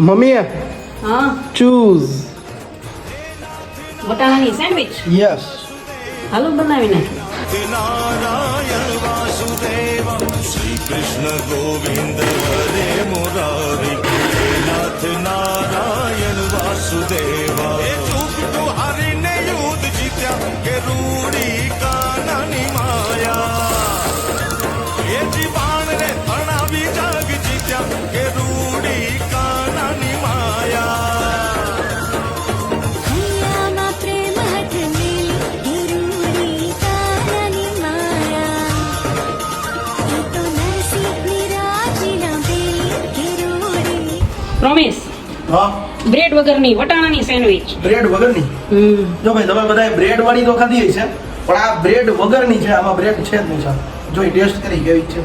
mummy હા choose વટાણાની sandwich yes હાલો બનાવી નાખી नारायण वासुदेव श्री कृष्ण गोविंद हरे मुरारी नाथ नारायण वासुदेव चुप तो हरि ने युद्ध जीत्या के रूड़ी काननी माया ये जीवान रे थना भी जाग जीत्या के रूड़ी काननी माया પ્રોમિસ હા બ્રેડ વગરની વટાણાની સેન્ડવિચ બ્રેડ વગરની જો ભાઈ તમે બધાએ બ્રેડ વાળી તો ખાધી હશે પણ આ બ્રેડ વગરની છે આમાં બ્રેડ છે જ નહીં સાહેબ જોઈ ટેસ્ટ કરી કેવી છે